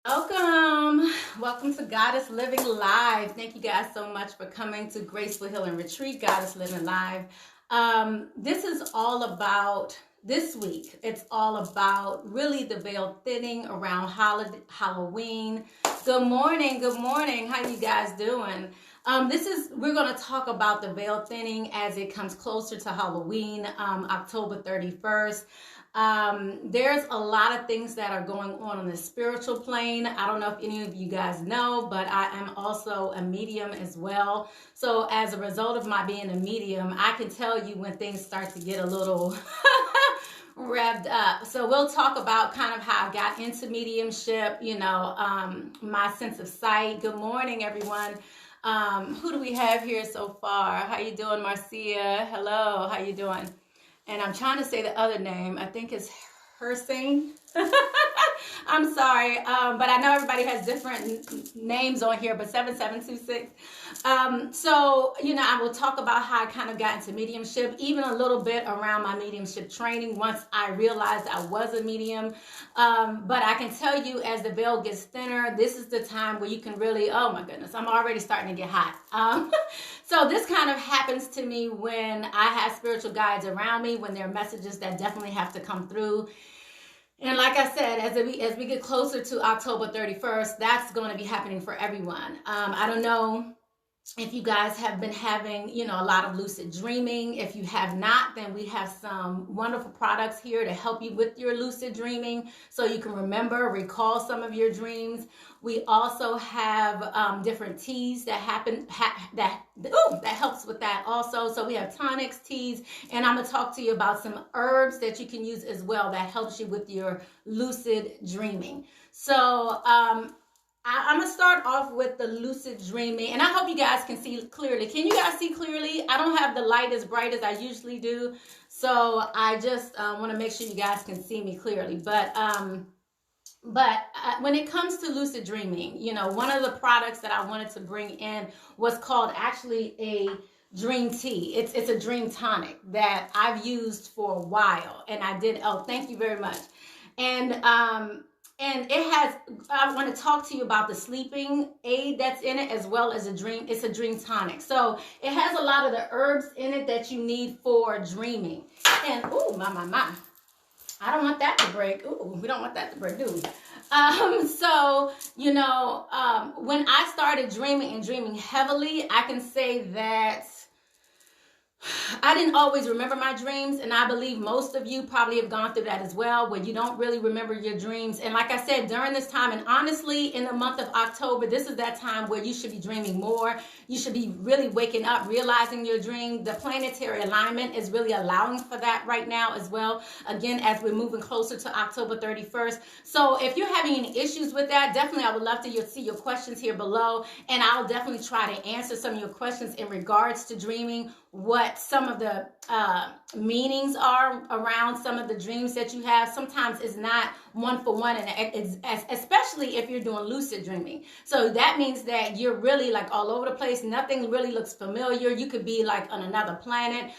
Welcome to Goddess Living Live. Thank you guys so much for coming to Graceful Healing Retreat, Goddess Living Live. This is all about, this week, it's all about really the veil thinning around Halloween. Good morning, how you guys doing? We're going to talk about the veil thinning as it comes closer to Halloween, October 31st. There's a lot of things that are going on the spiritual plane. I don't know if any of you guys know, but I am also a medium as well. So as a result of my being a medium, I can tell you when things start to get a little revved up. So we'll talk about kind of how I got into mediumship, my sense of sight. Good morning, everyone. Who do we have here so far? How you doing, Marcia? Hello, how you doing? And I'm trying to say the other name. I think it's Hersane. I'm sorry, but I know everybody has different names on here, but 7726. I will talk about how I kind of got into mediumship, even a little bit around my mediumship training once I realized I was a medium. But I can tell you as the veil gets thinner, this is the time where you can really, oh my goodness, I'm already starting to get hot. So this kind of happens to me when I have spiritual guides around me, when there are messages that definitely have to come through. And like I said, as we get closer to October 31st, that's going to be happening for everyone. I don't know if you guys have been having, a lot of lucid dreaming. If you have not, then we have some wonderful products here to help you with your lucid dreaming so you can recall some of your dreams. We also have different teas that helps with that also. So we have tonics, teas, and I'm going to talk to you about some herbs that you can use as well that helps you with your lucid dreaming. So I'm going to start off with the lucid dreaming, and I hope you guys can see clearly. Can you guys see clearly? I don't have the light as bright as I usually do, so I just want to make sure you guys can see me clearly. But when it comes to lucid dreaming, one of the products that I wanted to bring in was called actually a dream tea. It's a dream tonic that I've used for a while, and I did. Oh, thank you very much. And I want to talk to you about the sleeping aid that's in it as well as it's a dream tonic. So it has a lot of the herbs in it that you need for dreaming. And, my. I don't want that to break. We don't want that to break, do we? When I started dreaming and dreaming heavily, I can say that I didn't always remember my dreams, and I believe most of you probably have gone through that as well, where you don't really remember your dreams. And like I said, during this time, and honestly, in the month of October, this is that time where you should be dreaming more. You should be really waking up, realizing your dream. The planetary alignment is really allowing for that right now as well, again, as we're moving closer to October 31st. So if you're having any issues with that, definitely I would love to see your questions here below, and I'll definitely try to answer some of your questions in regards to dreaming, what some of the meanings are around some of the dreams that you have. Sometimes it's not one for one, and it's, especially if you're doing lucid dreaming. So that means that you're really like all over the place. Nothing really looks familiar. You could be like on another planet.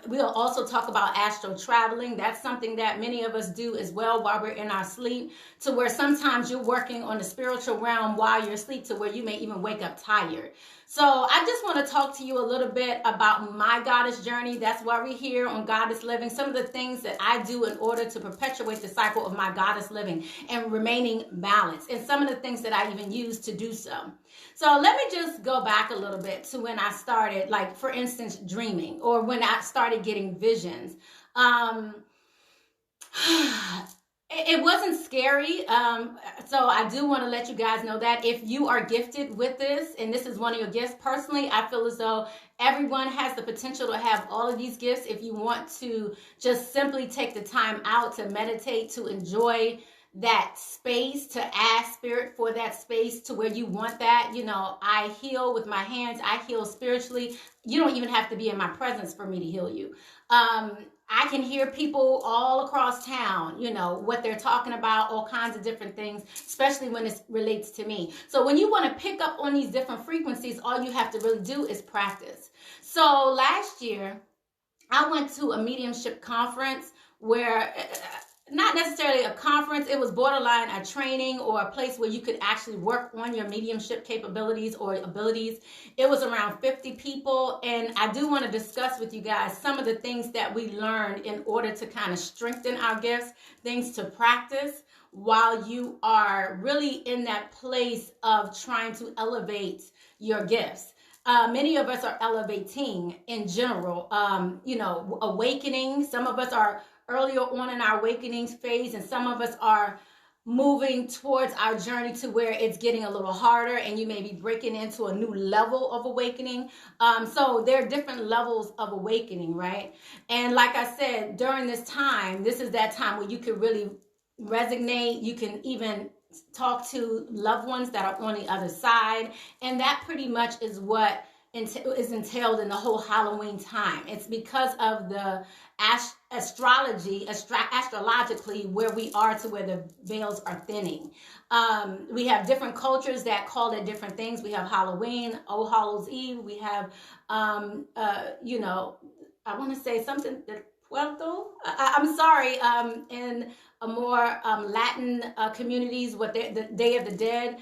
We'll also talk about astral traveling. That's something that many of us do as well while we're in our sleep, to where sometimes you're working on the spiritual realm while you're asleep, to where you may even wake up tired. So I just want to talk to you a little bit about my goddess journey. That's why we're here on Goddess Living. Some of the things that I do in order to perpetuate the cycle of my goddess living and remaining balanced, and some of the things that I even use to do so. So let me just go back a little bit to when I started, like for instance, dreaming, or when I started getting visions. It wasn't scary. So I do want to let you guys know that if you are gifted with this, and this is one of your gifts, personally, I feel as though everyone has the potential to have all of these gifts. If you want to just simply take the time out to meditate, to enjoy that space, to ask spirit for that space to where you want that. I heal with my hands. I heal spiritually. You don't even have to be in my presence for me to heal you. I can hear people all across town, what they're talking about, all kinds of different things, especially when it relates to me. So when you want to pick up on these different frequencies, all you have to really do is practice. So last year, I went to a mediumship conference where not necessarily a conference. It was borderline a training or a place where you could actually work on your mediumship capabilities or abilities. It was around 50 people. And I do want to discuss with you guys some of the things that we learned in order to kind of strengthen our gifts, things to practice while you are really in that place of trying to elevate your gifts. Many of us are elevating in general, awakening. Some of us are earlier on in our awakening phase, and some of us are moving towards our journey to where it's getting a little harder and you may be breaking into a new level of awakening. So there are different levels of awakening, right? And like I said, during this time, this is that time where you can really resonate. You can even talk to loved ones that are on the other side. And that pretty much is what is entailed in the whole Halloween time. It's because of the astrologically where we are to where the veils are thinning. We have different cultures that call it different things. We have Halloween, All Hallows Eve. We have, I want to say something that Puerto. I'm sorry. In a more Latin communities, the Day of the Dead.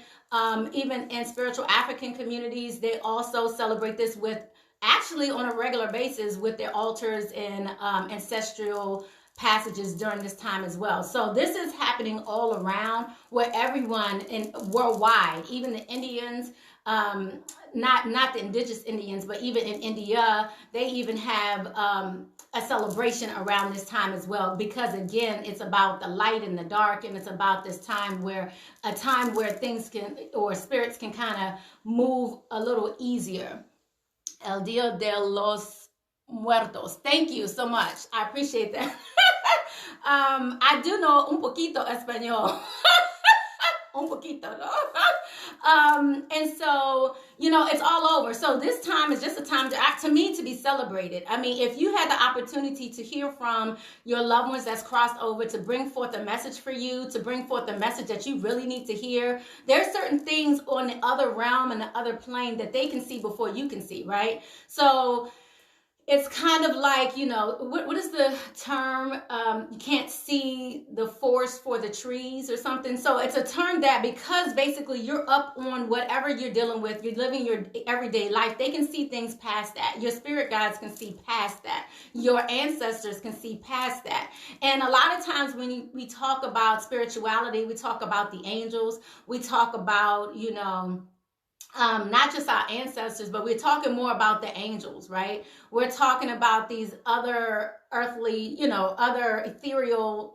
Even in spiritual African communities, they also celebrate this with actually on a regular basis with their altars and ancestral passages during this time as well. So this is happening all around where everyone worldwide, even the Indians, not the indigenous Indians, but even in India, they even have a celebration around this time as well, because again, it's about the light and the dark, and it's about this time where things can, or spirits can kind of move a little easier. El Dia de los Muertos. Thank you so much. I appreciate that. I do know un poquito español. Un poquito, no? And so, it's all over. So this time is just a time to me to be celebrated. I mean, if you had the opportunity to hear from your loved ones that's crossed over, to bring forth a message for you, to bring forth a message that you really need to hear, there's certain things on the other realm and the other plane that they can see before you can see, right? So it's kind of like, what is the term? You can't see the forest for the trees or something. So it's a term that, because basically you're up on whatever you're dealing with, you're living your everyday life, they can see things past that. Your spirit guides can see past that. Your ancestors can see past that. And a lot of times when we talk about spirituality, we talk about the angels, we talk about, not just our ancestors, but we're talking more about the angels, right? We're talking about these other earthly, other ethereal,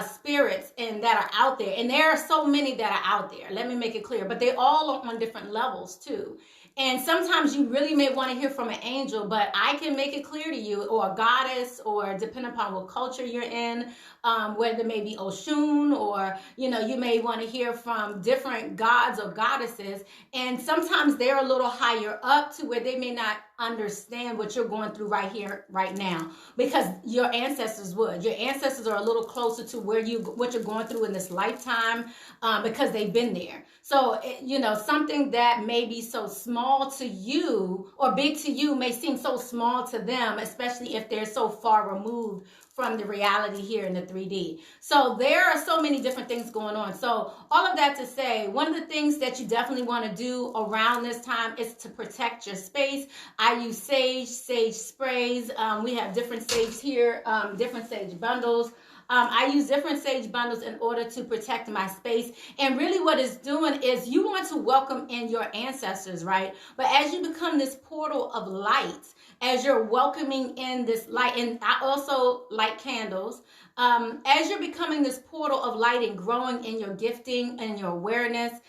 spirits and that are out there. And there are so many that are out there. Let me make it clear. But they all are on different levels too. And sometimes you really may want to hear from an angel, but I can make it clear to you, or a goddess, or depending upon what culture you're in, whether it may be Oshun, or, you may want to hear from different gods or goddesses. And sometimes they're a little higher up to where they may not understand what you're going through right here, right now, because your ancestors would. Your ancestors are a little closer to what you're going through in this lifetime, because they've been there. So, something that may be so small to you or big to you may seem so small to them, especially if they're so far removed from the reality here in the 3D. So there are so many different things going on. So all of that to say, one of the things that you definitely want to do around this time is to protect your space. I use sage sprays. We have different sage here, different sage bundles. I use different sage bundles in order to protect my space. And really what it's doing is you want to welcome in your ancestors, right? But as you become this portal of light, as you're welcoming in this light, and I also light candles, as you're becoming this portal of light and growing in your gifting and your awareness,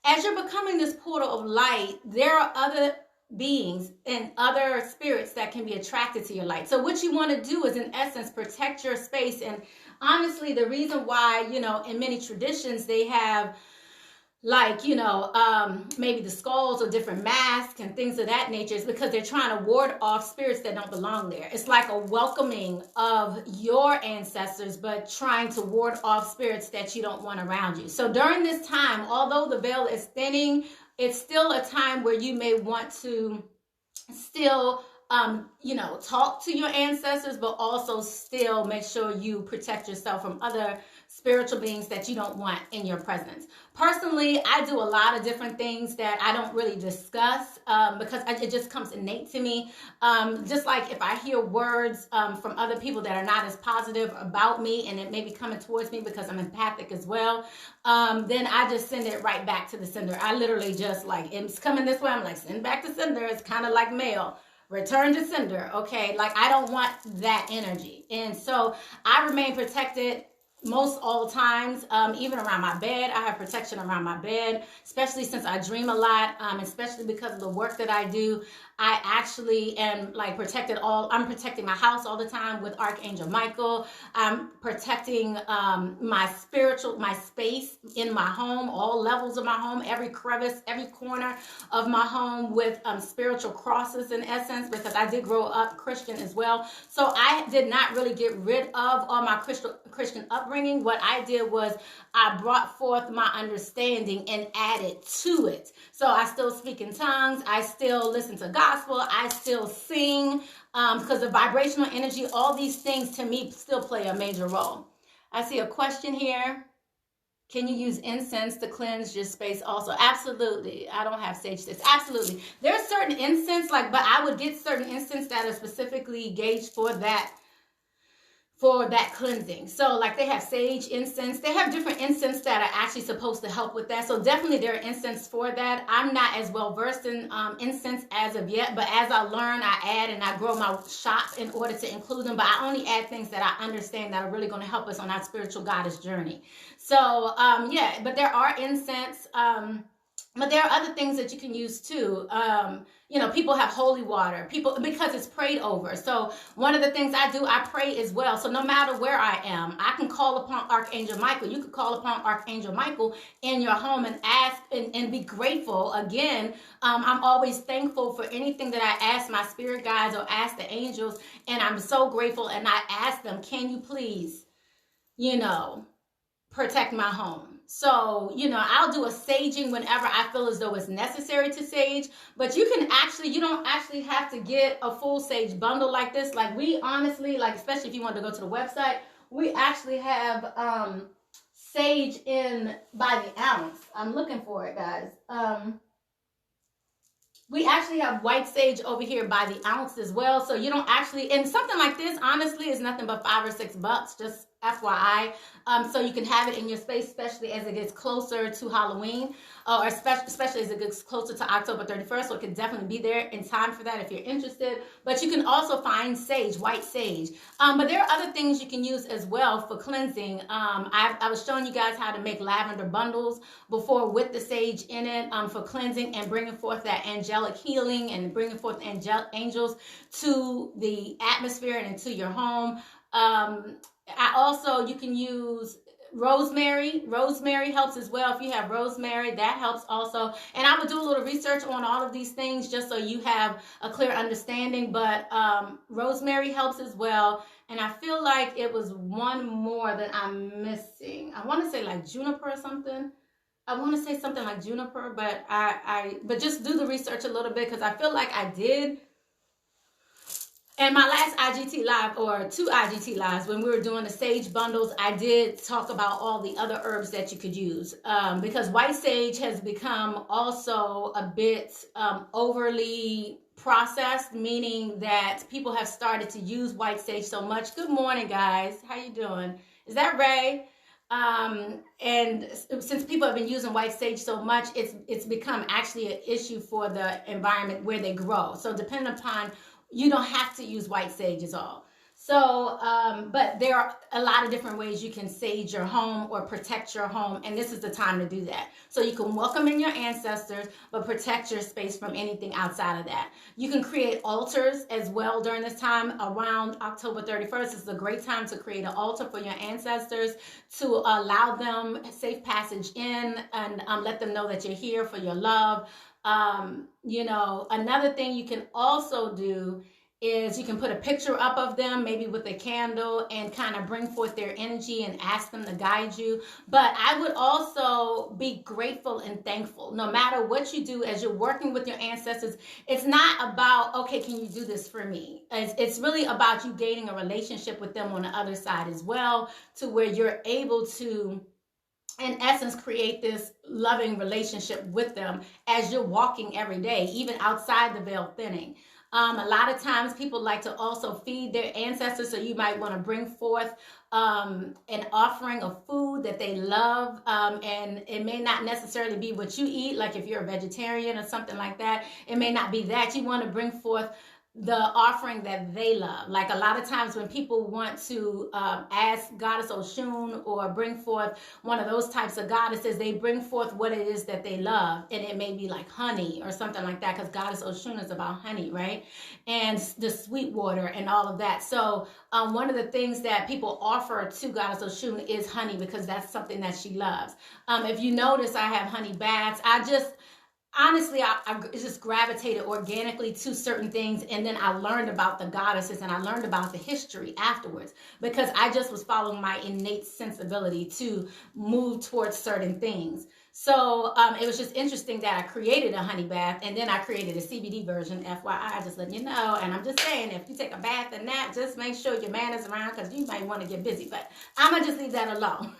as you're becoming this portal of light, there are other beings and other spirits that can be attracted to your light. So what you want to do is, in essence, protect your space. And honestly, the reason why, in many traditions, they have maybe the skulls or different masks and things of that nature is because they're trying to ward off spirits that don't belong there. It's like a welcoming of your ancestors, but trying to ward off spirits that you don't want around you. So during this time, although the veil is thinning, it's still a time where you may want to still talk to your ancestors, but also still make sure you protect yourself from other spiritual beings that you don't want in your presence. Personally, I do a lot of different things that I don't really discuss because it just comes innate to me. Just like if I hear words from other people that are not as positive about me, and it may be coming towards me because I'm empathic as well, then I just send it right back to the sender. I literally just like, it's coming this way, I'm like, send back to sender. It's kind of like mail. Return to sender, okay? Like, I don't want that energy. And so I remain protected most all times, even around my bed. I have protection around my bed, especially since I dream a lot, especially because of the work that I do. I actually am like protected I'm protecting my house all the time with Archangel Michael. I'm protecting my space in my home, all levels of my home, every crevice, every corner of my home with spiritual crosses in essence, because I did grow up Christian as well. So I did not really get rid of all my Christian upbringing. What I did was I brought forth my understanding and added to it. So I still speak in tongues. I still listen to gospel. I still sing because the vibrational energy, all these things to me still play a major role. I see a question here. Can you use incense to cleanse your space also? Absolutely. I don't have sage sticks. Absolutely. There's certain incense, but I would get certain incense that are specifically gauged for that cleansing. So like they have sage incense. They have different incense that are actually supposed to help with that. So definitely there are incense for that. I'm not as well versed in incense as of yet, but as I learn, I add and I grow my shop in order to include them. But I only add things that I understand that are really going to help us on our spiritual goddess journey. So yeah, but there are incense. But there are other things that you can use too. People have holy water, because it's prayed over. So one of the things I do, I pray as well. So no matter where I am, I can call upon Archangel Michael. You could call upon Archangel Michael in your home and ask and be grateful. Again, I'm always thankful for anything that I ask my spirit guides or ask the angels. And I'm so grateful. And I ask them, can you please, protect my home? So, I'll do a saging whenever I feel as though it's necessary to sage, but you don't actually have to get a full sage bundle like this. Like we honestly, especially if you want to go to the website, we actually have sage in by the ounce. I'm looking for it, guys. We actually have white sage over here by the ounce as well. So you don't actually, and something like this, honestly, is nothing but $5 or $6, just FYI. So you can have it in your space, especially as it gets closer to Halloween, or especially as it gets closer to October 31st. So it can definitely be there in time for that if you're interested. But you can also find sage, white sage. But there are other things you can use as well for cleansing. I was showing you guys how to make lavender bundles before with the sage in it for cleansing and bringing forth that angelic healing and bringing forth angels to the atmosphere and into your home. You can use rosemary. Rosemary helps as well. If you have rosemary, that helps also. And I would do a little research on all of these things just so you have a clear understanding. But rosemary helps as well. And I feel like it was one more that I'm missing. I want to say like juniper or something. I want to say something like juniper, but but just do the research a little bit because I feel like I did. And my last IGT live, or 2 IGT lives, when we were doing the sage bundles, I did talk about all the other herbs that you could use. Because white sage has become also a bit overly processed, meaning that people have started to use white sage so much. Good morning, guys. How you doing? Is that Ray? And since people have been using white sage so much, it's become actually an issue for the environment where they grow. So depending upon, you don't have to use white sage is all. So, but there are a lot of different ways you can sage your home or protect your home. And this is the time to do that. So you can welcome in your ancestors, but protect your space from anything outside of that. You can create altars as well during this time. Around October 31st is a great time to create an altar for your ancestors to allow them safe passage in and let them know that you're here for your love. Another thing you can also do is you can put a picture up of them, maybe with a candle, and kind of bring forth their energy and ask them to guide you. But I would also be grateful and thankful. No matter what you do as you're working with your ancestors, it's not about, okay, can you do this for me? It's really about you gaining a relationship with them on the other side as well, to where you're able to, in essence, create this loving relationship with them as you're walking every day, even outside the veil thinning. A lot of times people like to also feed their ancestors, so you might want to bring forth an offering of food that they love, and it may not necessarily be what you eat, like if you're a vegetarian or something like that. It may not be that. You want to bring forth the offering that they love. Like a lot of times when people want to ask Goddess Oshun or bring forth one of those types of goddesses, they bring forth what it is that they love. And it may be like honey or something like that, because Goddess Oshun is about honey, right? And the sweet water and all of that. So one of the things that people offer to Goddess Oshun is honey, because that's something that she loves. If you notice, I have honey baths. Honestly, I just gravitated organically to certain things, and then I learned about the goddesses and I learned about the history afterwards, because I just was following my innate sensibility to move towards certain things. So it was just interesting that I created a honey bath, and then I created a CBD version, FYI, just letting you know. And I'm just saying, if you take a bath in that, just make sure your man is around, because you might want to get busy, but I'm going to just leave that alone.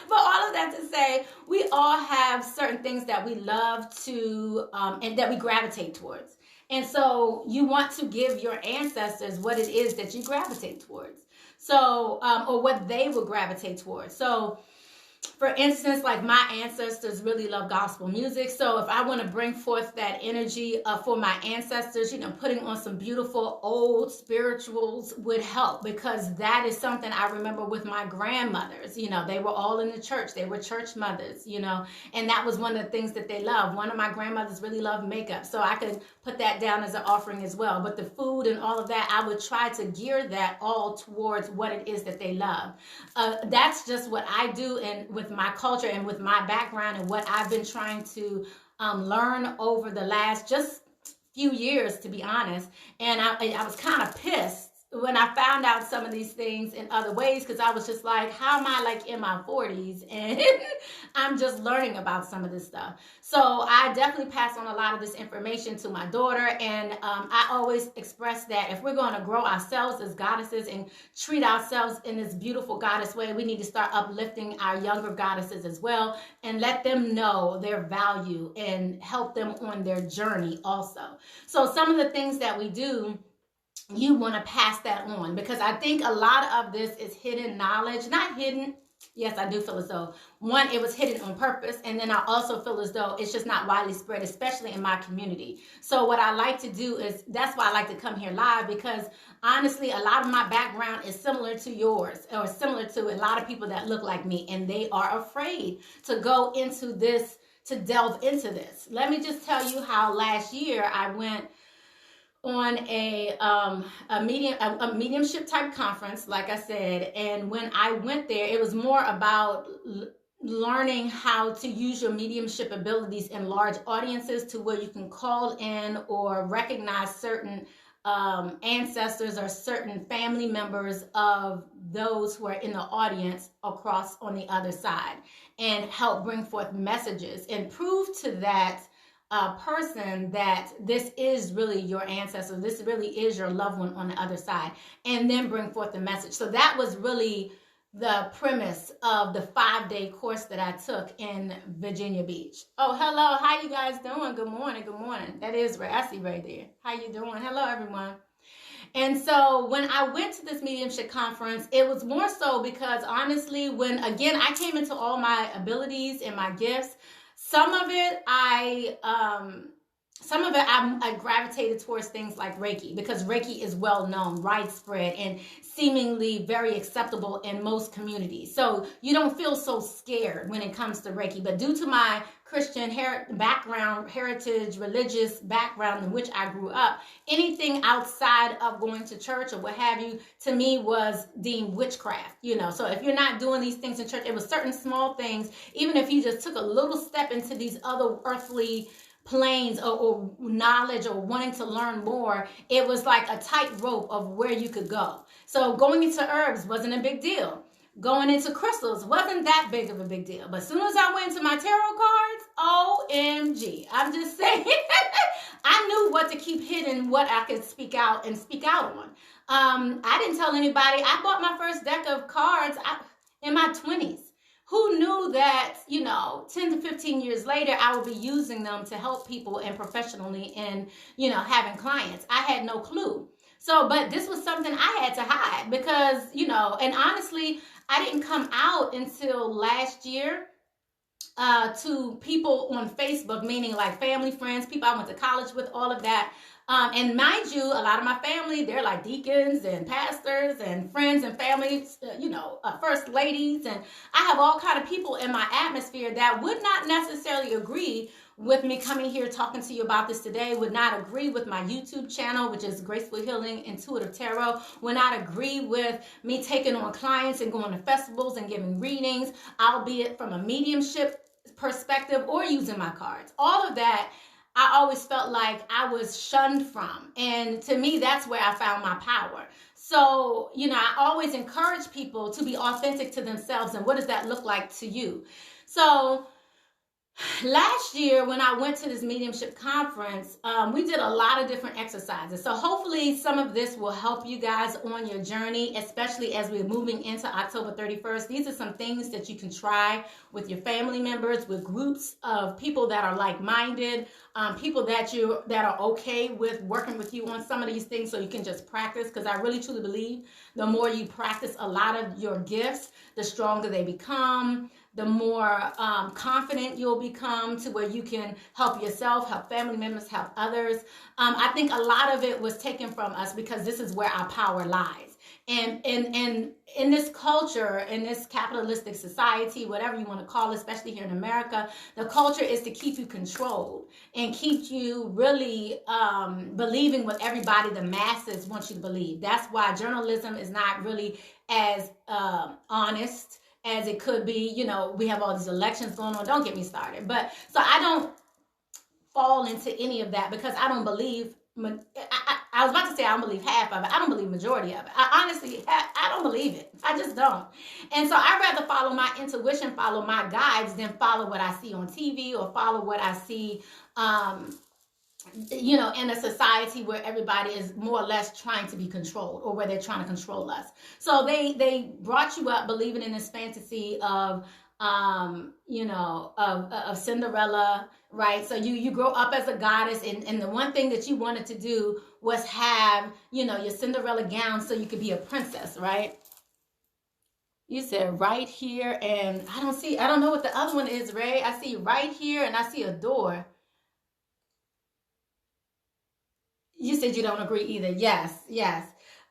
But all of that to say, we all have certain things that we love to, and that we gravitate towards. And so you want to give your ancestors what it is that you gravitate towards. So, or what they will gravitate towards. So, for instance, like my ancestors really love gospel music. So if I want to bring forth that energy for my ancestors, putting on some beautiful old spirituals would help, because that is something I remember with my grandmothers. They were all in the church. They were church mothers, and that was one of the things that they loved. One of my grandmothers really loved makeup. So I could put that down as an offering as well. But the food and all of that, I would try to gear that all towards what it is that they love. That's just what I do, and with my culture and with my background and what I've been trying to learn over the last just few years, to be honest. And I was kind of pissed when I found out some of these things in other ways, because I was just like, how am I like in my 40s and I'm just learning about some of this stuff. So I definitely pass on a lot of this information to my daughter, and I always express that if we're going to grow ourselves as goddesses and treat ourselves in this beautiful goddess way, we need to start uplifting our younger goddesses as well, and let them know their value and help them on their journey also. So some of the things that we do, you want to pass that on, because I think a lot of this is hidden knowledge. Not hidden. Yes, I do feel as though, one, it was hidden on purpose, and then I also feel as though it's just not widely spread, especially in my community. So what I like to do is, that's why I like to come here live, because honestly, a lot of my background is similar to yours, or similar to a lot of people that look like me, and they are afraid to go into this, to delve into this. Let me just tell you how last year I went on a mediumship type conference, like I said. And when I went there, it was more about learning how to use your mediumship abilities in large audiences, to where you can call in or recognize certain ancestors or certain family members of those who are in the audience across on the other side, and help bring forth messages and prove to that person that this is really your ancestor, this really is your loved one on the other side, and then bring forth the message. So that was really the premise of the 5-day course that I took in Virginia Beach. Oh, hello, how you guys doing? Good morning, good morning. That is Ray, I see Ray there. How you doing? Hello, everyone. And so when I went to this mediumship conference, it was more so because honestly, when again I came into all my abilities and my gifts, some of it I gravitated towards things like Reiki, because Reiki is well known, widespread, and seemingly very acceptable in most communities. So you don't feel so scared when it comes to Reiki. But due to my Christian heritage, religious background in which I grew up, anything outside of going to church or what have you, to me was deemed witchcraft, So if you're not doing these things in church, it was certain small things, even if you just took a little step into these other earthly planes or knowledge or wanting to learn more. It was like a tightrope of where you could go. So going into herbs wasn't a big deal. Going into crystals wasn't that big of a big deal. But as soon as I went into my tarot cards, OMG. I'm just saying, I knew what to keep hidden, what I could speak out on. I didn't tell anybody. I bought my first deck of cards in my 20s. Who knew that, 10 to 15 years later, I would be using them to help people and professionally and, having clients. I had no clue. So, but this was something I had to hide because, and honestly, I didn't come out until last year to people on Facebook, meaning like family, friends, people I went to college with, all of that. And mind you, a lot of my family, they're like deacons and pastors and friends and family, first ladies. And I have all kind of people in my atmosphere that would not necessarily agree with me coming here talking to you about this today, would not agree with my YouTube channel, which is Graceful Healing Intuitive Tarot, would not agree with me taking on clients and going to festivals and giving readings, albeit from a mediumship perspective or using my cards. All of that, I always felt like I was shunned from. And to me, that's where I found my power. So, I always encourage people to be authentic to themselves. And what does that look like to you? So last year, when I went to this mediumship conference, we did a lot of different exercises. So hopefully some of this will help you guys on your journey, especially as we're moving into October 31st. These are some things that you can try with your family members, with groups of people that are like-minded, people that are okay with working with you on some of these things so you can just practice. Because I really truly believe the more you practice a lot of your gifts, the stronger they become, the more confident you'll become to where you can help yourself, help family members, help others. I think a lot of it was taken from us because this is where our power lies. And in this culture, in this capitalistic society, whatever you want to call it, especially here in America, the culture is to keep you controlled and keep you really believing what everybody, the masses, want you to believe. That's why journalism is not really as honest as it could be. We have all these elections going on. Don't get me started. But so I don't fall into any of that because I don't believe, I was about to say I don't believe half of it. I don't believe majority of it. I don't believe it. I just don't. And so I'd rather follow my intuition, follow my guides than follow what I see on TV or follow what I see in a society where everybody is more or less trying to be controlled or where they're trying to control us. So they brought you up believing in this fantasy of Cinderella, right? So you grow up as a goddess and the one thing that you wanted to do was have, your Cinderella gown so you could be a princess, right? You said right here, and I don't know what the other one is, Ray. I see right here and I see a door. You said you don't agree either. Yes.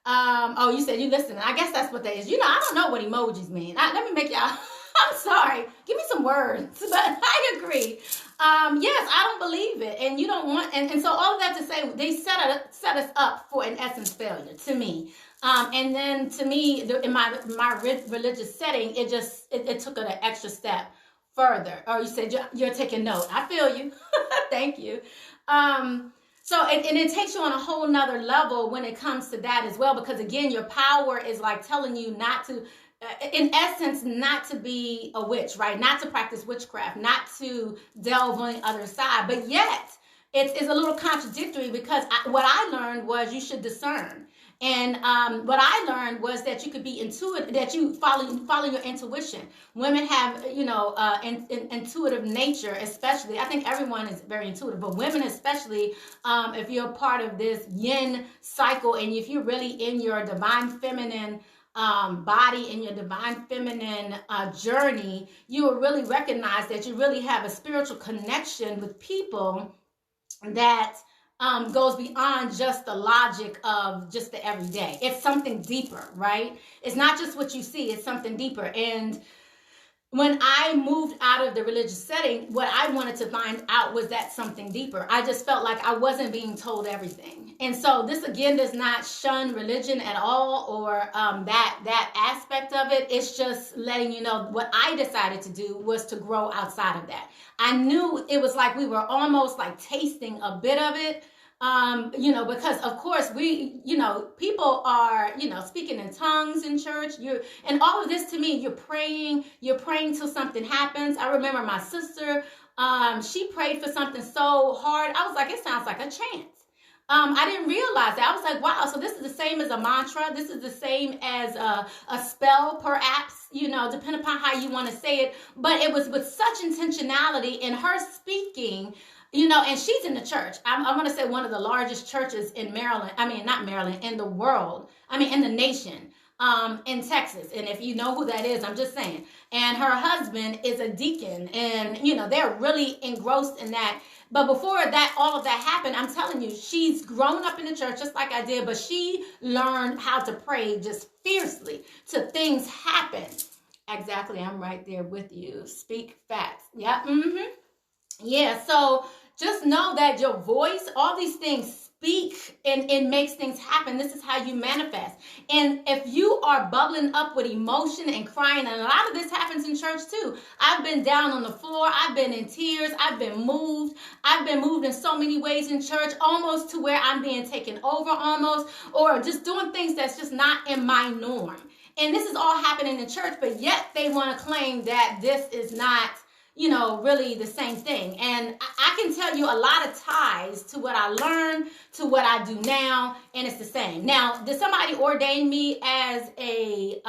Oh, you said you listen. I guess that's what that is. I don't know what emojis mean. Let me make y'all. I'm sorry. Give me some words. But I agree. Yes, I don't believe it. And you don't want, and so all of that to say, they set us up for, in essence, failure to me. And then to me, in my religious setting, it took it an extra step further. Or you said you're taking note. I feel you. Thank you. So, and it takes you on a whole nother level when it comes to that as well, because again, your power is like telling you not to, in essence, not to be a witch, right? Not to practice witchcraft, not to delve on the other side. But yet, it's a little contradictory because what I learned was you should discern. And what I learned was that you could be intuitive, that you follow your intuition. Women have, intuitive nature, especially. I think everyone is very intuitive, but women especially, if you're part of this yin cycle and if you're really in your divine feminine body, in your divine feminine journey, you will really recognize that you really have a spiritual connection with people that goes beyond just the logic of just the everyday. It's something deeper, right? It's not just what you see, it's something deeper. And when I moved out of the religious setting, what I wanted to find out was that something deeper. I just felt like I wasn't being told everything. And so this, again, does not shun religion at all, or that aspect of it. It's just letting you know what I decided to do was to grow outside of that. I knew it was like we were almost like tasting a bit of it. Because of course people are, speaking in tongues in church. And all of this, to me, you're praying till something happens. I remember my sister, she prayed for something so hard. I was like, it sounds like a chant. I didn't realize that. I was like, wow, so this is the same as a mantra. This is the same as a spell, perhaps, depending upon how you want to say it. But it was with such intentionality in her speaking. And she's in the church. I'm going to say one of the largest churches in Maryland. I mean, not Maryland, in the world. I mean, in the nation, in Texas. And if you know who that is, I'm just saying. And her husband is a deacon. And, they're really engrossed in that. But before that, all of that happened, I'm telling you, she's grown up in the church just like I did. But she learned how to pray just fiercely till things happen. Exactly. I'm right there with you. Speak facts. Yeah. Mm-hmm. Yeah. So just know that your voice, all these things speak and it makes things happen. This is how you manifest. And if you are bubbling up with emotion and crying, and a lot of this happens in church too. I've been down on the floor. I've been in tears. I've been moved. I've been moved in so many ways in church, almost to where I'm being taken over almost, or just doing things that's just not in my norm. And this is all happening in church, but yet they want to claim that this is not really the same thing. And I can tell you a lot of ties to what I learned, to what I do now, and it's the same. Now, did somebody ordain me as a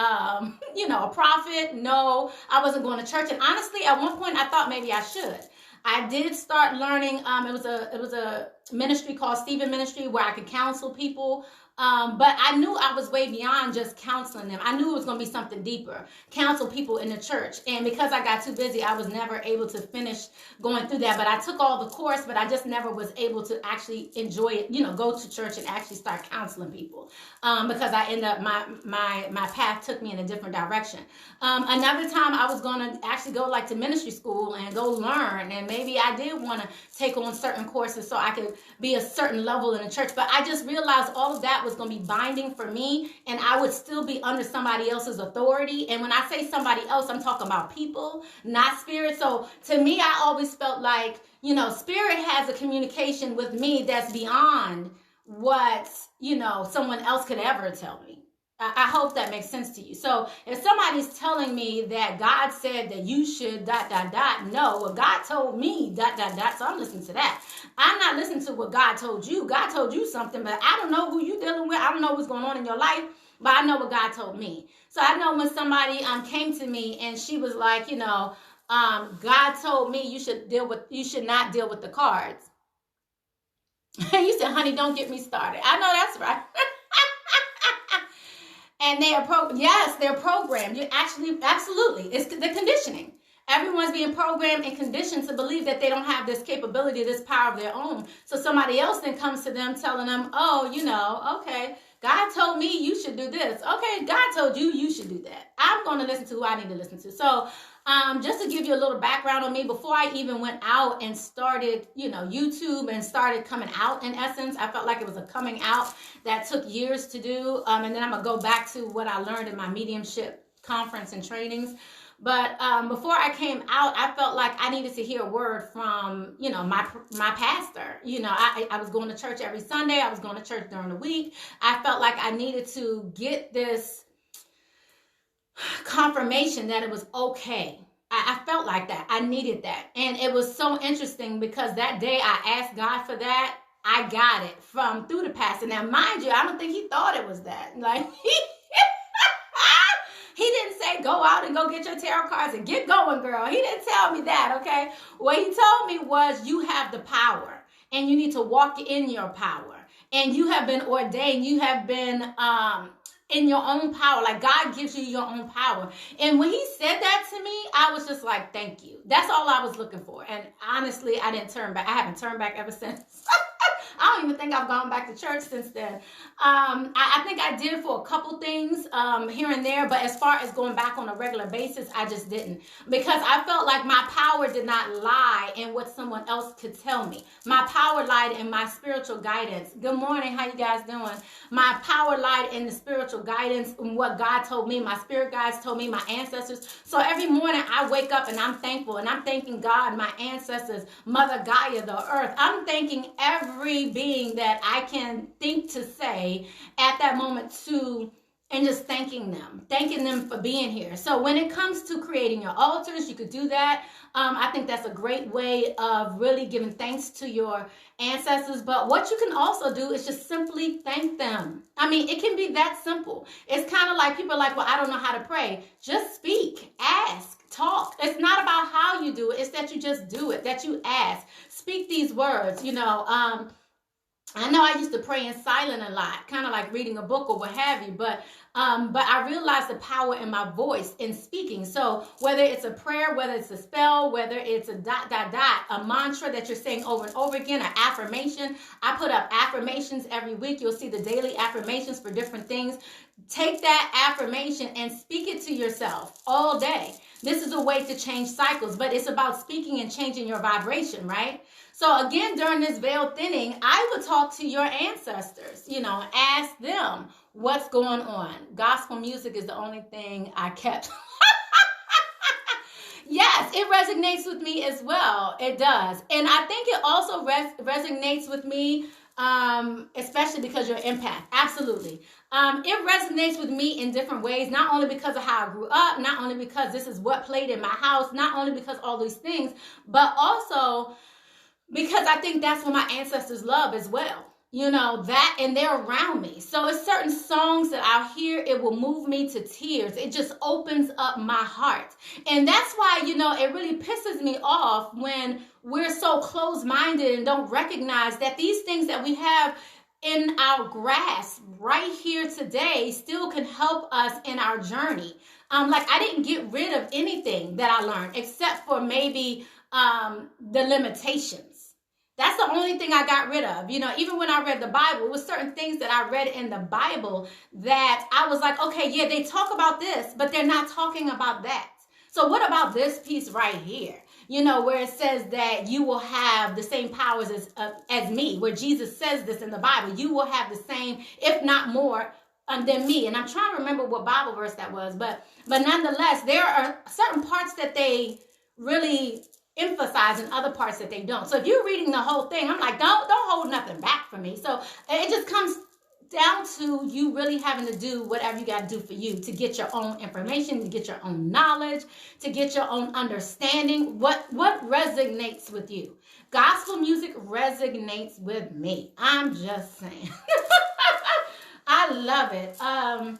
prophet? No, I wasn't going to church. And honestly, at one point, I thought maybe I should. I did start learning. It was a ministry called Stephen Ministry where I could counsel people. But I knew I was way beyond just counseling them. I knew it was going to be something deeper. Counsel people in the church. And because I got too busy, I was never able to finish going through that. But I took all the course, but I just never was able to actually enjoy it, go to church and actually start counseling people. Because I ended up, my path took me in a different direction. Another time I was going to actually go to ministry school and go learn. And maybe I did want to take on certain courses so I could be a certain level in the church. But I just realized all of that was going to be binding for me, and I would still be under somebody else's authority. And when I say somebody else, I'm talking about people, not spirit. So to me, I always felt like, spirit has a communication with me that's beyond what, someone else could ever tell me. I hope that makes sense to you. So if somebody's telling me that God said that you should ... no, well, God told me ... so I'm listening to that. I'm not listening to what God told you. God told you something, but I don't know who you're dealing with. I don't know what's going on in your life, but I know what God told me. So I know when somebody came to me and she was like, God told me you should not deal with the cards. You said, honey, don't get me started. I know that's right. And they're programmed. You actually, absolutely. It's the conditioning. Everyone's being programmed and conditioned to believe that they don't have this capability, this power of their own. So somebody else then comes to them telling them, oh, okay, God told me you should do this. Okay, God told you should do that. I'm going to listen to who I need to listen to. So just to give you a little background on me, before I even went out and started, YouTube and started coming out, in essence, I felt like it was a coming out that took years to do. And then I'm going to go back to what I learned in my mediumship conference and trainings. But before I came out, I felt like I needed to hear a word from, my pastor. I was going to church every Sunday. I was going to church during the week. I felt like I needed to get this confirmation that it was okay. I felt like that. I needed that. And it was so interesting because that day I asked God for that. I got it through the pastor. Now, mind you, I don't think he thought it was that. Like, he didn't say, go out and go get your tarot cards and get going, girl. He didn't tell me that, okay? What he told me was, you have the power and you need to walk in your power. And you have been ordained. You have been in your own power. Like, God gives you your own power. And when he said that to me, I was just like, thank you. That's all I was looking for. And honestly, I didn't turn back. I haven't turned back ever since. I don't even think I've gone back to church since then. I think I did for a couple things here and there, but as far as going back on a regular basis, I just didn't, because I felt like my power did not lie in what someone else could tell me. My power lied in my spiritual guidance. Good morning, how you guys doing? My power lied in the spiritual guidance, and what God told me, my spirit guides told me, my ancestors. So every morning I wake up and I'm thankful, and I'm thanking God, my ancestors, Mother Gaia, the earth. I'm thanking every being that I can think to say at that moment to, and just thanking them for being here. So when it comes to creating your altars, you could do that. I think that's a great way of really giving thanks to your ancestors. But what you can also do is just simply thank them. I mean, it can be that simple. It's kind of like people are like, well, I don't know how to pray. Just speak, ask, talk. It's not about how you do it. It's that you just do it, that you ask. Speak these words, I know I used to pray in silent a lot, kind of like reading a book or what have you, but I realized the power in my voice in speaking. So whether it's a prayer, whether it's a spell, whether it's a ... a mantra that you're saying over and over again, an affirmation. I put up affirmations every week. You'll see the daily affirmations for different things. Take that affirmation and speak it to yourself all day. This is a way to change cycles, but it's about speaking and changing your vibration, right? So again, during this veil thinning, I would talk to your ancestors, ask them what's going on. Gospel music is the only thing I kept. Yes, it resonates with me as well. It does. And I think it also resonates with me, especially because you're an empath. Absolutely. It resonates with me in different ways, not only because of how I grew up, not only because this is what played in my house, not only because all these things, but also because I think that's what my ancestors love as well. That, and they're around me. So it's certain songs that I'll hear, it will move me to tears. It just opens up my heart. And that's why, it really pisses me off when we're so closed-minded and don't recognize that these things that we have in our grasp right here today still can help us in our journey. Like I didn't get rid of anything that I learned except for maybe the limitations. That's the only thing I got rid of. Even when I read the Bible, it was certain things that I read in the Bible that I was like, okay, yeah, they talk about this, but they're not talking about that. So what about this piece right here? Where it says that you will have the same powers as me, where Jesus says this in the Bible. You will have the same, if not more, than me. And I'm trying to remember what Bible verse that was, but nonetheless, there are certain parts that they really emphasize and other parts that they don't. So if you're reading the whole thing, I'm like, don't hold nothing back for me. So it just comes down to you really having to do whatever you got to do for you to get your own information, to get your own knowledge, to get your own understanding. What resonates with you? Gospel music resonates with me. I'm just saying. I love it. I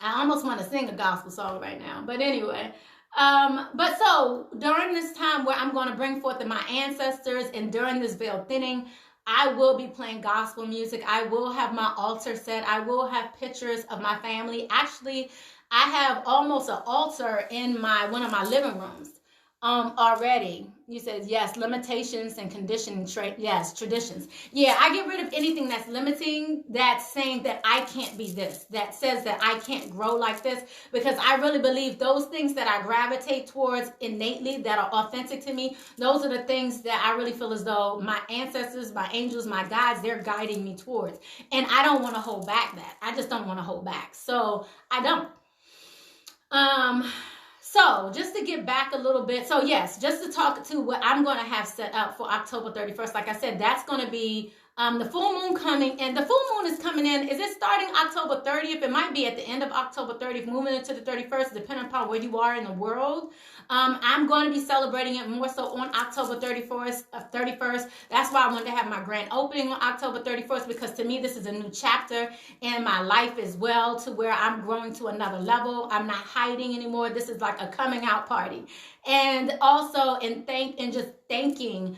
almost want to sing a gospel song right now, but anyway. But so during this time where I'm going to bring forth my ancestors, and during this veil thinning, I will be playing gospel music. I will have my altar set. I will have pictures of my family. Actually, I have almost an altar in one of my living rooms already. You said yes, limitations and conditioning, yes, traditions. Yeah, I get rid of anything that's limiting, that's saying that I can't be this, that says that I can't grow like this, because I really believe those things that I gravitate towards innately, that are authentic to me, those are the things that I really feel as though my ancestors, my angels, my guides, they're guiding me towards. And I don't want to hold back that. I just don't want to hold back. So I don't. So just to get back a little bit, so yes, just to talk to what I'm going to have set up for October 31st. Like I said, that's going to be the full moon coming, and the full moon is coming in. Is it starting October 30th? It might be at the end of October 30th, moving into the 31st, depending upon where you are in the world. I'm going to be celebrating it more so on October 31st. That's why I wanted to have my grand opening on October 31st, because to me, this is a new chapter in my life as well, to where I'm growing to another level. I'm not hiding anymore. This is like a coming out party. And also just thanking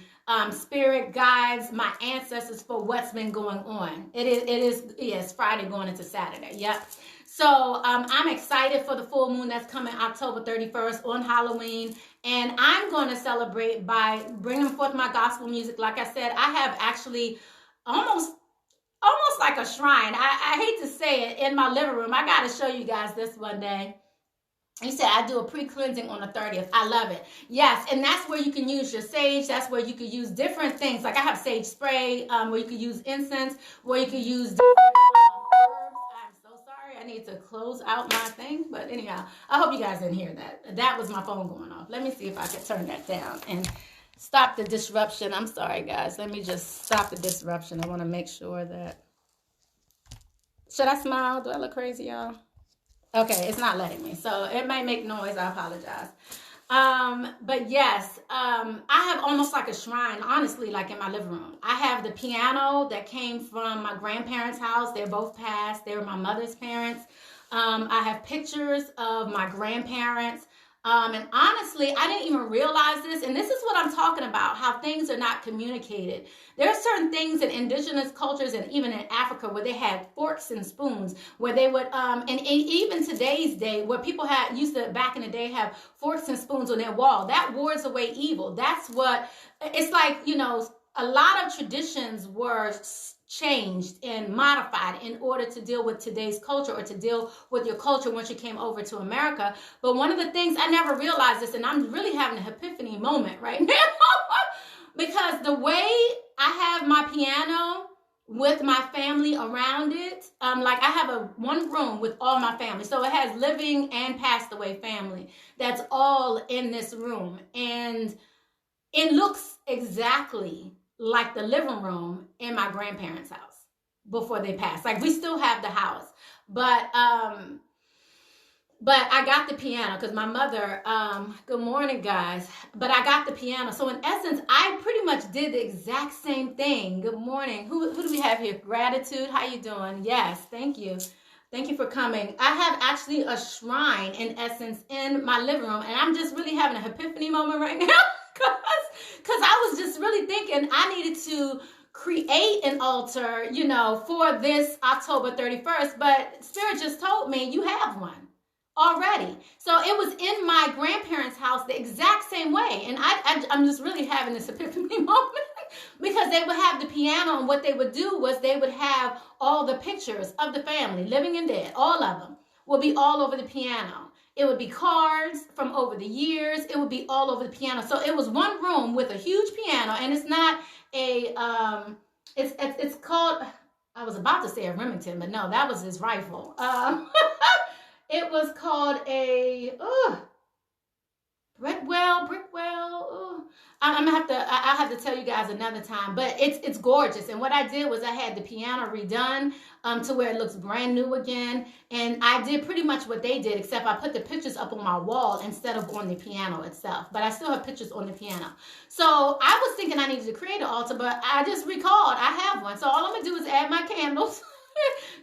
spirit guides, my ancestors, for what's been going on. It is Friday going into Saturday. Yep. So I'm excited for the full moon that's coming October 31st on Halloween. And I'm going to celebrate by bringing forth my gospel music. Like I said, I have actually almost like a shrine. I hate to say it, in my living room. I got to show you guys this one day. He said, I do a pre-cleansing on the 30th. I love it. Yes, and that's where you can use your sage. That's where you could use different things. Like I have sage spray, where you could use incense, where you could use different herbs. I'm so sorry. I need to close out my thing. But anyhow, I hope you guys didn't hear that. That was my phone going off. Let me see if I can turn that down and stop the disruption. I'm sorry, guys. Let me just stop the disruption. I want to make sure that... Should I smile? Do I look crazy, y'all? Okay, it's not letting me. So it might make noise. I apologize. But yes, I have almost like a shrine, honestly, like in my living room. I have the piano that came from my grandparents' house. They're both passed. They were my mother's parents. I have pictures of my grandparents. And honestly, I didn't even realize this. And this is what I'm talking about, how things are not communicated. There are certain things in indigenous cultures and even in Africa where they had forks and spoons, where they would, and even today's day, where people used to, back in the day, have forks and spoons on their wall. That wards away evil. That's what, it's like, you know, a lot of traditions were changed and modified in order to deal with today's culture, or to deal with your culture once you came over to America. But one of the things, I never realized this, and I'm really having an epiphany moment right now, because the way I have my piano with my family around it, like I have one room with all my family. So it has living and passed away family. That's all in this room. And it looks exactly like the living room in my grandparents' house before they passed. Like, we still have the house, but I got the piano because my mother, good morning, guys, but I got the piano. So in essence, I pretty much did the exact same thing. Good morning. Who do we have here? Gratitude. How you doing? Yes, thank you. Thank you for coming. I have actually a shrine, in essence, in my living room, and I'm just really having an epiphany moment right now. Because I was just really thinking I needed to create an altar, you know, for this October 31st. But Spirit just told me you have one already. So it was in my grandparents' house the exact same way. And I'm just really having this epiphany moment because they would have the piano, and what they would do was they would have all the pictures of the family, living and dead, all of them will be all over the piano. It would be cards from over the years. It would be all over the piano. So it was one room with a huge piano, and it's not a, it's called, I was about to say a Remington, but no, that was his rifle. It was called a, Brickwell. I'm gonna have to, I'll have to tell you guys another time, but it's gorgeous. And what I did was I had the piano redone to where it looks brand new again. And I did pretty much what they did, except I put the pictures up on my wall instead of on the piano itself. But I still have pictures on the piano. So I was thinking I needed to create an altar, but I just recalled I have one. So all I'm gonna do is add my candles.